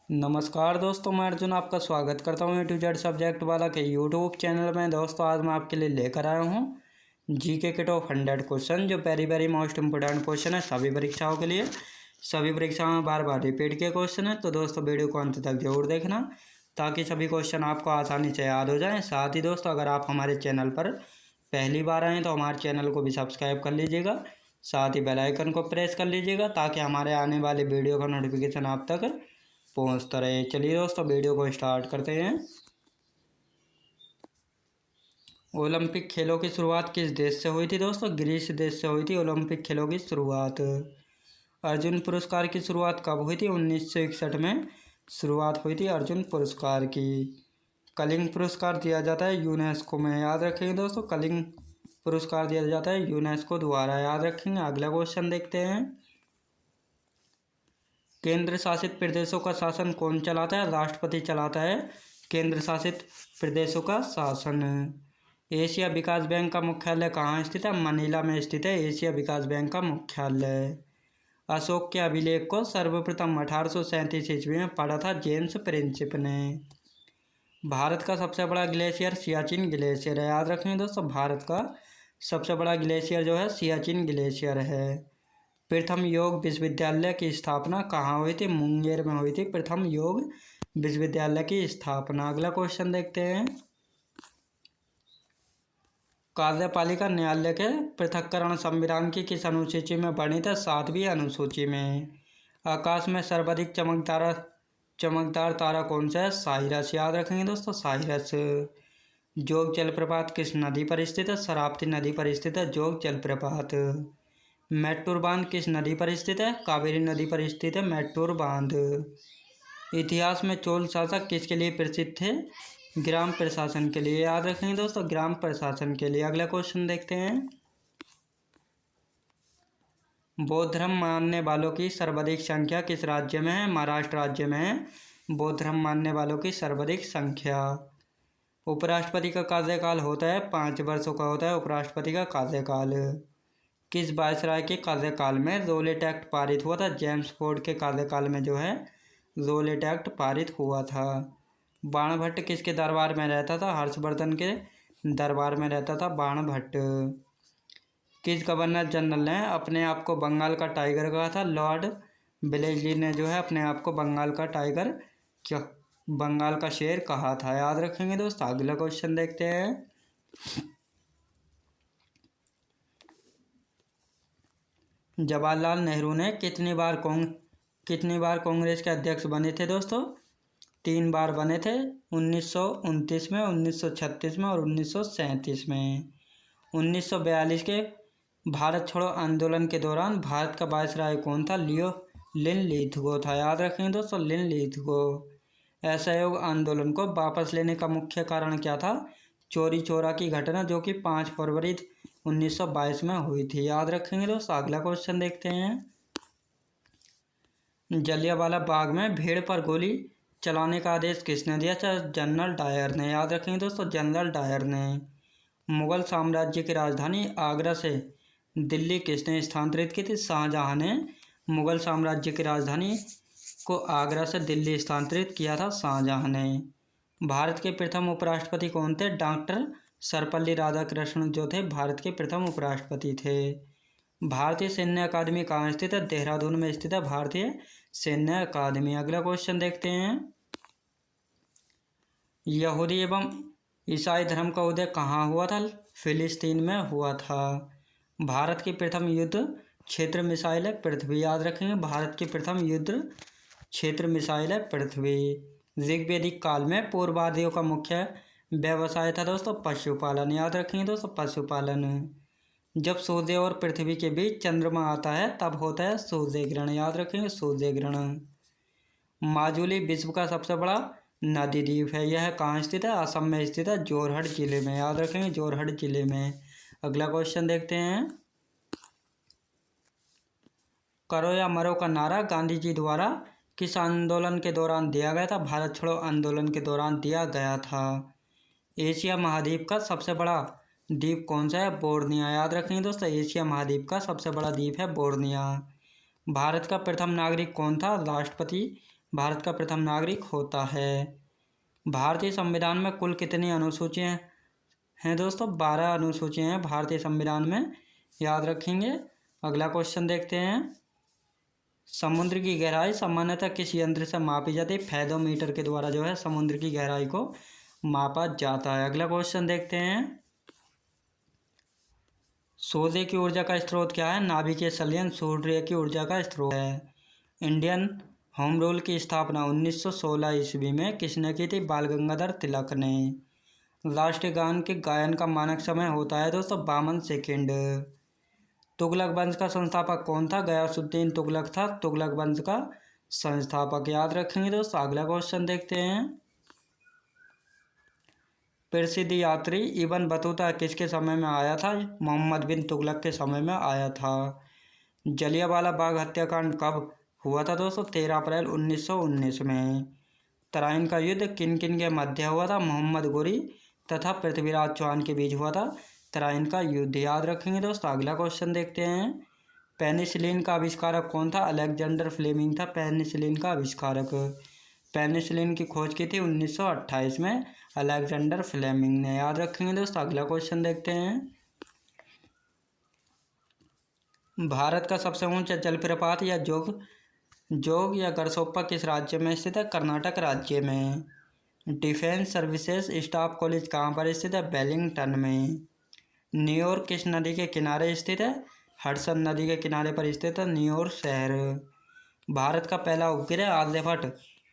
नमस्कार दोस्तों, मैं अर्जुन आपका स्वागत करता हूँ A to Z सब्जेक्ट वाला के यूट्यूब चैनल में। दोस्तों आज मैं आपके लिए लेकर आया हूँ जीके के टॉप 100 क्वेश्चन, जो very very most important question है सभी परीक्षाओं के लिए। सभी परीक्षाओं में बार बार रिपीट के क्वेश्चन है, तो दोस्तों वीडियो को अंत तक जरूर देखना ताकि सभी क्वेश्चन आपको आसानी से याद हो जाएँ। साथ ही दोस्तों अगर आप हमारे चैनल पर पहली बार आएँ तो हमारे चैनल को भी सब्सक्राइब कर लीजिएगा, साथ ही बेल आइकन को प्रेस कर लीजिएगा ताकि हमारे आने वाले वीडियो का नोटिफिकेशन आप तक पहुँचता रहे। चलिए दोस्तों वीडियो को स्टार्ट करते हैं। ओलंपिक खेलों की शुरुआत किस देश से हुई थी? दोस्तों ग्रीस देश से हुई थी ओलंपिक खेलों की शुरुआत। अर्जुन पुरस्कार की शुरुआत कब हुई थी? 1961 में शुरुआत हुई थी अर्जुन पुरस्कार की। कलिंग पुरस्कार दिया जाता है यूनेस्को में, याद रखेंगे दोस्तों, कलिंग पुरस्कार दिया जाता है यूनेस्को द्वारा, याद रखेंगे। अगला क्वेश्चन देखते हैं। केंद्र शासित प्रदेशों का शासन कौन चलाता है? राष्ट्रपति चलाता है केंद्र शासित प्रदेशों का शासन। एशिया विकास बैंक का मुख्यालय कहाँ स्थित है? मनीला में स्थित है एशिया विकास बैंक का मुख्यालय। अशोक के अभिलेख को सर्वप्रथम 1837 ईस्वी में पढ़ा था जेम्स प्रिंसिप ने। भारत का सबसे बड़ा ग्लेशियर सियाचिन ग्लेशियर है, याद रखेंगे दोस्तों, भारत का सबसे बड़ा ग्लेशियर जो है सियाचिन ग्लेशियर है। प्रथम योग विश्वविद्यालय की स्थापना कहाँ हुई थी? मुंगेर में हुई थी प्रथम योग विश्वविद्यालय की स्थापना। अगला क्वेश्चन देखते हैं। कार्यपालिका न्यायालय के पृथक्करण संविधान की किस अनुसूची में वर्णित है? 7वीं अनुसूची में। आकाश में सर्वाधिक चमकदार तारा कौन सा है? साइरस, याद रखेंगे दोस्तों, साइरस। जोग जलप्रपात किस नदी पर स्थित है? शरावती नदी पर स्थित है जोग जलप्रपात। मैट्टूर बांध किस नदी पर स्थित है? कावेरी नदी पर स्थित है मैट्टूर बांध। इतिहास में चोल शासक किसके लिए प्रसिद्ध थे? ग्राम प्रशासन के लिए, याद रखेंगे दोस्तों, ग्राम प्रशासन के लिए। अगला क्वेश्चन देखते हैं। बौद्ध धर्म मानने वालों की सर्वाधिक संख्या किस राज्य में है? महाराष्ट्र राज्य में है बौद्ध धर्म मानने वालों की सर्वाधिक संख्या। उपराष्ट्रपति का कार्यकाल होता है 5 वर्षों का होता है उपराष्ट्रपति का कार्यकाल। किस वायसराय के कार्यकाल में रोलेट एक्ट पारित हुआ था? जेम्स फोर्ड के कार्यकाल में जो है रोलेट एक्ट पारित हुआ था। बाणभट्ट किसके दरबार में रहता था? हर्षवर्धन के दरबार में रहता था बाणभट्ट। किस गवर्नर जनरल ने अपने आप को बंगाल का टाइगर कहा था? लॉर्ड वेलेस्ली ने जो है अपने आप को बंगाल का टाइगर, बंगाल का शेर कहा था, याद रखेंगे दोस्तों। अगला क्वेश्चन देखते हैं। जवाहरलाल नेहरू ने कितनी बार कांग्रेस के अध्यक्ष बने थे? दोस्तों 3 बार बने थे, 1929 में, 1936 में और 1937 में। 1942 के भारत छोड़ो आंदोलन के दौरान भारत का वायसराय कौन था? लिनलिथगो था, याद रखेंगे दोस्तों, लिनलिथगो। असहयोग आंदोलन को वापस लेने का मुख्य कारण क्या था? चोरी चोरा की घटना जो कि 5 फरवरी 1922 में हुई थी, याद रखेंगे दोस्तों। अगला क्वेश्चन देखते हैं। जलियांवाला बाग में भीड़ पर गोली चलाने का आदेश किसने दिया था? जनरल डायर ने, याद रखेंगे दोस्तों, जनरल डायर ने। मुगल साम्राज्य की राजधानी आगरा से दिल्ली किसने स्थानांतरित की थी? शाहजहां ने मुगल साम्राज्य की राजधानी को आगरा से दिल्ली स्थानांतरित किया था, शाहजहां ने। भारत के प्रथम उपराष्ट्रपति कौन थे? डॉक्टर सर्वपल्ली राधाकृष्णन जो थे भारत के प्रथम उपराष्ट्रपति थे। भारतीय सैन्य अकादमी कहाँ स्थित है? देहरादून में स्थित है भारतीय सैन्य अकादमी। अगला क्वेश्चन देखते हैं। यहूदी एवं ईसाई धर्म का उदय कहाँ हुआ था? फिलिस्तीन में हुआ था। भारत की प्रथम युद्ध क्षेत्र मिसाइल है पृथ्वी, याद रखेंगे, भारत की प्रथम युद्ध क्षेत्र मिसाइल है पृथ्वी। ऋग्वैदिक काल में पूर्ववादियों का मुख्य व्यवसाय था दोस्तों पशुपालन, याद रखेंगे दोस्तों, पशुपालन। जब सूर्य और पृथ्वी के बीच चंद्रमा आता है तब होता है सूर्य ग्रहण, याद रखेंगे, सूर्य ग्रहण। माजुली विश्व का सबसे बड़ा नदी द्वीप है, यह कहाँ स्थित है? असम में स्थित है जोरहट जिले में, याद रखेंगे, जोरहट जिले में। अगला क्वेश्चन देखते हैं। करो या मरो का नारा गांधी जी द्वारा किस आंदोलन के दौरान दिया गया था? भारत छोड़ो आंदोलन के दौरान दिया गया था। एशिया महाद्वीप का सबसे बड़ा द्वीप कौन सा है? बोर्निया, याद रखेंगे दोस्तों, एशिया महाद्वीप का सबसे बड़ा द्वीप है बोर्निया। भारत का प्रथम नागरिक कौन था? राष्ट्रपति भारत का प्रथम नागरिक होता है। भारतीय संविधान में कुल कितनी अनुसूचियां हैं दोस्तों? 12 अनुसूचियां हैं भारतीय संविधान में, याद रखेंगे। अगला क्वेश्चन देखते हैं। समुद्र की गहराई सामान्यतः किस यंत्र से मापी जाती है? फेदोमीटर के द्वारा जो है समुद्र की गहराई को मापा जाता है। अगला क्वेश्चन देखते हैं। सूर्य की ऊर्जा का स्रोत क्या है? नाभिकीय संलयन सूर्य की ऊर्जा का स्रोत है। इंडियन होम रूल की स्थापना 1916 ईस्वी में किसने की थी? बाल गंगाधर तिलक ने। राष्ट्रीय गान के गायन का मानक समय होता है दोस्तों 52 सेकेंड। तुगलक वंश का संस्थापक कौन था? गयासुद्दीन तुगलक था तुगलक वंश का संस्थापक, याद रखेंगे दोस्तों। अगला क्वेश्चन देखते हैं। प्रसिद्ध यात्री इब्न बतूता किसके समय में आया था? मोहम्मद बिन तुगलक के समय में आया था। जलियांवाला बाग हत्याकांड कब हुआ था दोस्तों? 13 अप्रैल 1919 में। तराइन का युद्ध किन किन के मध्य हुआ था? मोहम्मद गोरी तथा पृथ्वीराज चौहान के बीच हुआ था तराइन का युद्ध, याद रखेंगे दोस्तों। अगला क्वेश्चन देखते हैं। पेनिसिलिन का आविष्कारक कौन था? अलेक्जेंडर फ्लेमिंग था पेनिसिलिन का आविष्कारक। पेनिसिलिन की खोज की थी 1928 में अलेक्जेंडर फ्लेमिंग ने, याद रखेंगे दोस्तों। अगला क्वेश्चन देखते हैं। भारत का सबसे ऊंचा जलप्रपात या जोग या गरसोप्पा किस राज्य में स्थित है? कर्नाटक राज्य में। डिफेंस सर्विसेज स्टाफ कॉलेज कहाँ पर स्थित है? वेलिंगटन में। न्यूयॉर्क किस नदी के किनारे स्थित है? हडसन नदी के किनारे पर स्थित है न्यूयॉर्क शहर। भारत का पहला उपग्रह आर्यभट्ट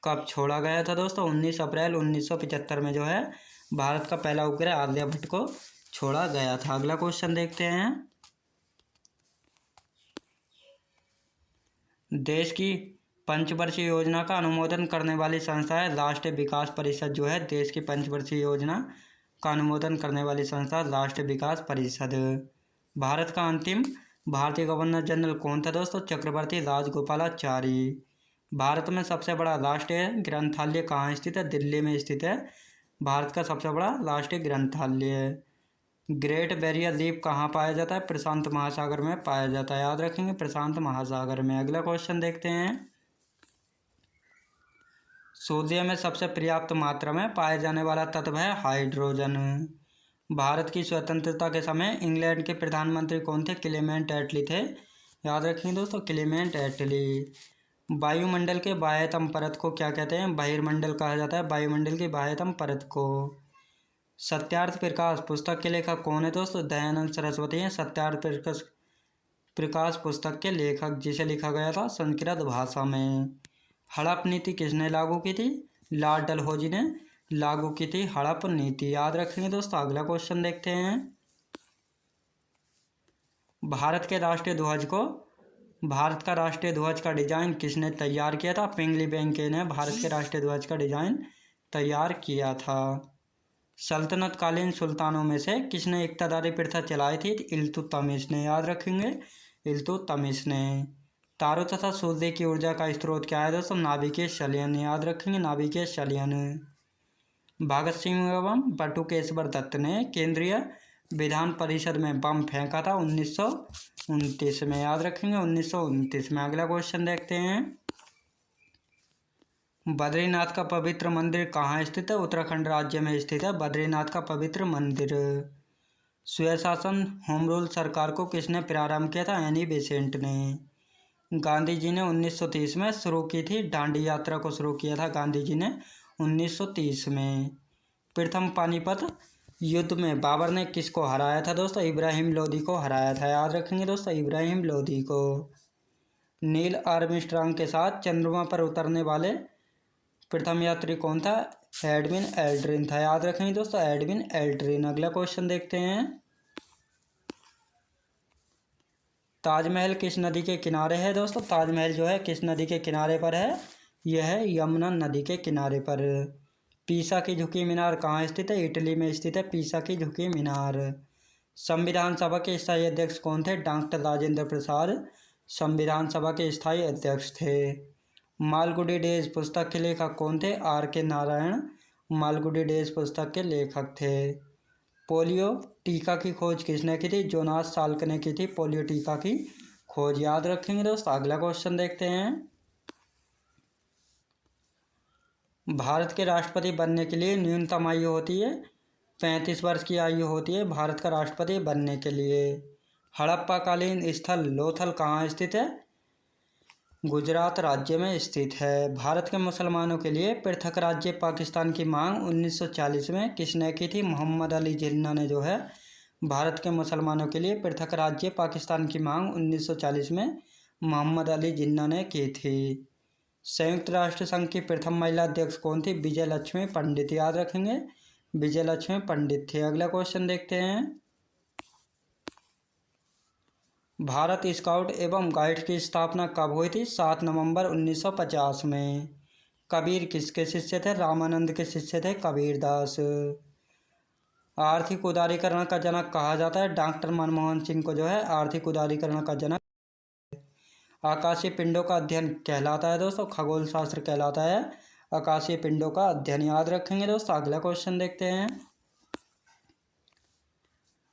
कब छोड़ा गया था दोस्तों? 19 अप्रैल 1975 में जो है भारत का पहला उपग्रह आर्यभट्ट को छोड़ा गया था। अगला क्वेश्चन देखते हैं। देश की पंचवर्षीय योजना का अनुमोदन करने वाली संस्था है राष्ट्रीय विकास परिषद, जो है देश की पंचवर्षीय योजना का अनुमोदन करने वाली संस्था राष्ट्रीय विकास परिषद। भारत का अंतिम भारतीय गवर्नर जनरल कौन था दोस्तों? चक्रवर्ती राजगोपालाचारी। भारत में सबसे बड़ा राष्ट्रीय ग्रंथालय कहाँ स्थित है? दिल्ली में स्थित है भारत का सबसे बड़ा राष्ट्रीय ग्रंथालय। ग्रेट बैरियर रीफ कहाँ पाया जाता है? प्रशांत महासागर में पाया जाता है, याद रखेंगे प्रशांत महासागर में। अगला क्वेश्चन देखते हैं। सूर्य में सबसे पर्याप्त मात्रा में पाया जाने वाला तत्व है हाइड्रोजन। भारत की स्वतंत्रता के समय इंग्लैंड के प्रधानमंत्री कौन थे? क्लेमेंट एटली थे, याद रखेंगे दोस्तों क्लेमेंट एटली। वायुमंडल के बाह्यतम परत को क्या कहते हैं? बहिर्मंडल कहा जाता है वायुमंडल की बाह्यतम परत को। सत्यार्थ प्रकाश पुस्तक के लेखक कौन है दोस्तों? दयानंद सरस्वती हैं सत्यार्थ प्रकाश पुस्तक के लेखक, जिसे लिखा गया था संस्कृत भाषा में। हड़प नीति किसने लागू की थी? लॉर्ड डलहौजी ने लागू की थी हड़प नीति, याद रखेंगे दोस्तों। अगला क्वेश्चन देखते हैं। भारत का राष्ट्रीय ध्वज का डिजाइन किसने तैयार किया था? पिंगली वेंकैया ने भारत के राष्ट्रीय ध्वज का डिजाइन तैयार किया था। सल्तनत कालीन सुल्तानों में से किसने इक्तदारी प्रथा चलाई थी? इल्तुतमिश ने, याद रखेंगे इल्तुतमिश ने। तारों तथा सूर्य की ऊर्जा का स्रोत क्या है दोस्तों? नाभिकीय संलयन, याद रखेंगे नाभिकीय संलयन। भगत सिंह एवं बटुकेश्वर दत्त ने केंद्रीय विधान परिषद में बम फेंका था 1929 में, याद रखेंगे 1929 में। अगला क्वेश्चन देखते हैं। बद्रीनाथ का पवित्र मंदिर कहाँ स्थित है? उत्तराखंड राज्य में स्थित है बद्रीनाथ का पवित्र मंदिर। स्वशासन होम रूल सरकार को किसने प्रारंभ किया था? एनी बेसेंट ने। गांधी जी ने 1930 में शुरू की थी दांडी यात्रा को शुरू किया था गांधी जी ने 1930 में। प्रथम पानीपत युद्ध में बाबर ने किसको हराया था दोस्तों? इब्राहिम लोदी को हराया था, याद रखेंगे दोस्तों इब्राहिम लोदी को। नील आर्मस्ट्रांग के साथ चंद्रमा पर उतरने वाले प्रथम यात्री कौन था? एडविन एल्ड्रिन था, याद रखेंगे दोस्तों एडविन एल्ड्रिन। अगला क्वेश्चन देखते हैं। ताजमहल किस नदी के किनारे है दोस्तों? ताजमहल जो है किस नदी के किनारे पर है? यह है यमुना नदी के किनारे पर। पीसा की झुकी मीनार कहाँ स्थित है? इटली में स्थित है पीसा की झुकी मीनार। संविधान सभा के स्थायी अध्यक्ष कौन थे? डॉक्टर राजेंद्र प्रसाद संविधान सभा के स्थायी अध्यक्ष थे। मालगुडी डेज पुस्तक के लेखक कौन थे? आर के नारायण मालगुडी डेज पुस्तक के लेखक थे। पोलियो टीका की खोज किसने की थी? जोनास साल्क ने की थी पोलियो टीका की खोज, याद रखेंगे दोस्तों। अगला क्वेश्चन देखते हैं। भारत के राष्ट्रपति बनने के लिए न्यूनतम आयु होती है 35 वर्ष की आयु होती है भारत का राष्ट्रपति बनने के लिए। हड़प्पा कालीन स्थल लोथल कहाँ स्थित है? गुजरात राज्य में स्थित है। भारत के मुसलमानों के लिए पृथक राज्य पाकिस्तान की मांग 1940 में किसने की थी? मोहम्मद अली जिन्ना ने जो है भारत के मुसलमानों के लिए पृथक राज्य पाकिस्तान की मांग 1940 में मोहम्मद अली जिन्ना ने की थी। संयुक्त राष्ट्र संघ की प्रथम महिला अध्यक्ष कौन थी? विजय लक्ष्मी पंडित, याद रखेंगे विजय लक्ष्मी पंडित थे। अगला क्वेश्चन देखते हैं। भारत स्काउट एवं गाइड की स्थापना कब हुई थी? 7 नवंबर 1950 में। कबीर किसके शिष्य थे? रामानंद के शिष्य थे कबीरदास। आर्थिक उदारीकरण का जनक कहा जाता है? डॉक्टर मनमोहन सिंह को जो है आर्थिक उदारीकरण का जनक। आकाशीय पिंडों का अध्ययन कहलाता है दोस्तों? खगोल शास्त्र कहलाता है आकाशीय पिंडों का अध्ययन, याद रखेंगे दोस्तों। अगला क्वेश्चन देखते हैं।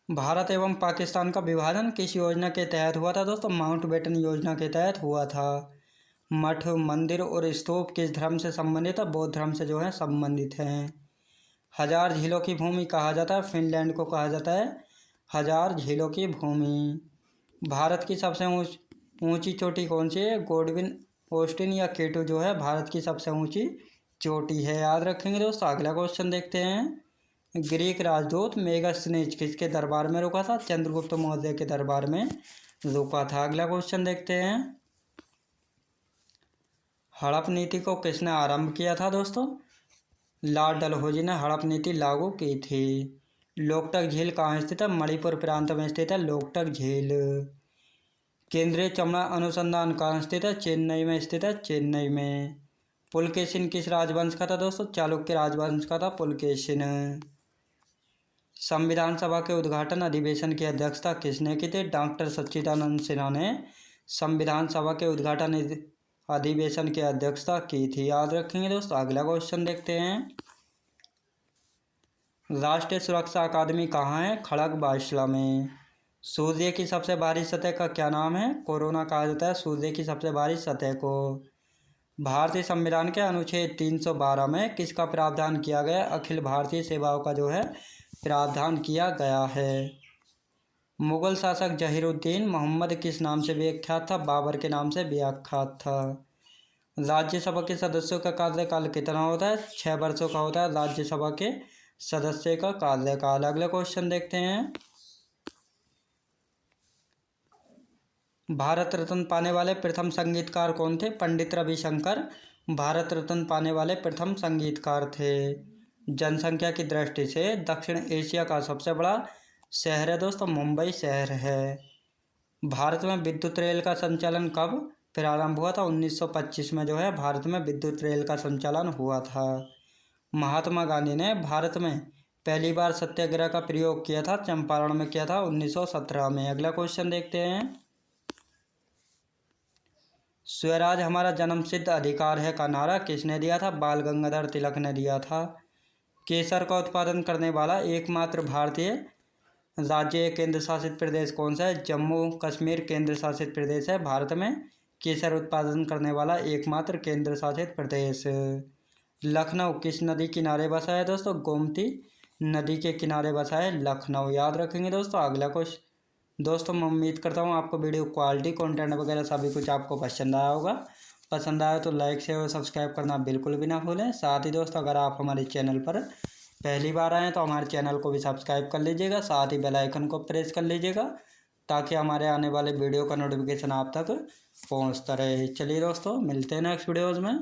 भारत एवं पाकिस्तान का विभाजन किस योजना के तहत हुआ था दोस्तों? माउंटबेटन योजना के तहत हुआ था। मठ, मंदिर और स्तूप किस धर्म से संबंधित है? बौद्ध धर्म से जो है संबंधित हैं। हजार झीलों की भूमि कहा जाता है? फिनलैंड को कहा जाता है हजार झीलों की भूमि। भारत की सबसे ऊंची चोटी कौन सी है? गोडविन, ऑस्टिन या केटू जो है भारत की सबसे ऊंची चोटी है, याद रखेंगे दोस्तों। अगला क्वेश्चन देखते हैं। ग्रीक राजदूत मेगास्थनीज किसके दरबार में रुका था? चंद्रगुप्त मौर्य के दरबार में रुका था। अगला क्वेश्चन देखते हैं। हड़प नीति को किसने आरंभ किया था दोस्तों? लॉर्ड डलहौजी ने हड़प नीति लागू की थी। लोकटक झील कहाँ स्थित है? मणिपुर प्रांत में स्थित है लोकटक झील। केंद्रीय चमड़ा अनुसंधान कहाँ स्थित है? चेन्नई में स्थित है, चेन्नई में। पुलकेशिन किस राजवंश का था दोस्तों? चालुक्य राजवंश का था पुलकेशिन। संविधान सभा के उद्घाटन अधिवेशन की अध्यक्षता किसने की थी? डॉक्टर सच्चिदानंद सिन्हा ने संविधान सभा के उद्घाटन अधिवेशन की अध्यक्षता की थी, याद रखेंगे दोस्तों। अगला क्वेश्चन देखते हैं। राष्ट्रीय सुरक्षा अकादमी कहाँ है? खड़गवासला में। सूर्य की सबसे बाहरी सतह का क्या नाम है? कोरोना कहा जाता है सूर्य की सबसे बाहरी सतह को। भारतीय संविधान के अनुच्छेद 312 में किसका प्रावधान किया गया? अखिल भारतीय सेवाओं का जो है प्रावधान किया गया है। मुगल शासक जहीरुद्दीन मोहम्मद किस नाम से विख्यात था? बाबर के नाम से विख्यात था। राज्यसभा के सदस्यों का कार्यकाल कितना होता है? 6 वर्षों का होता है राज्यसभा के सदस्य का कार्यकाल। अगला क्वेश्चन देखते हैं। भारत रत्न पाने वाले प्रथम संगीतकार कौन थे? पंडित रविशंकर भारत रत्न पाने वाले प्रथम संगीतकार थे। जनसंख्या की दृष्टि से दक्षिण एशिया का सबसे बड़ा शहर है दोस्तों मुंबई शहर है। भारत में विद्युत रेल का संचालन कब प्रारंभ हुआ था? 1925 में जो है भारत में विद्युत रेल का संचालन हुआ था। महात्मा गांधी ने भारत में पहली बार सत्याग्रह का प्रयोग किया था? चंपारण में किया था 1917 में। अगला क्वेश्चन देखते हैं। स्वराज हमारा जन्मसिद्ध अधिकार है का नारा किसने दिया था? बाल गंगाधर तिलक ने दिया था। केसर का उत्पादन करने वाला एकमात्र भारतीय राज्य केंद्र शासित प्रदेश कौन सा है? जम्मू कश्मीर केंद्र शासित प्रदेश है भारत में केसर उत्पादन करने वाला एकमात्र केंद्र शासित प्रदेश। लखनऊ किस नदी किनारे बसा है दोस्तों? गोमती नदी के किनारे बसा है लखनऊ, याद रखेंगे दोस्तों। अगला क्वेश्चन दोस्तों, मैं उम्मीद करता हूँ आपको वीडियो क्वालिटी कंटेंट वगैरह सभी कुछ आपको पसंद आया होगा। पसंद आया तो लाइक शेयर और सब्सक्राइब करना बिल्कुल भी ना भूलें। साथ ही दोस्तों, अगर आप हमारे चैनल पर पहली बार आएँ तो हमारे चैनल को भी सब्सक्राइब कर लीजिएगा, साथ ही बेल आइकन को प्रेस कर लीजिएगा ताकि हमारे आने वाले वीडियो का नोटिफिकेशन आप तक पहुँचता रहे। चलिए दोस्तों, मिलते हैं नेक्स्ट वीडियोज़ में।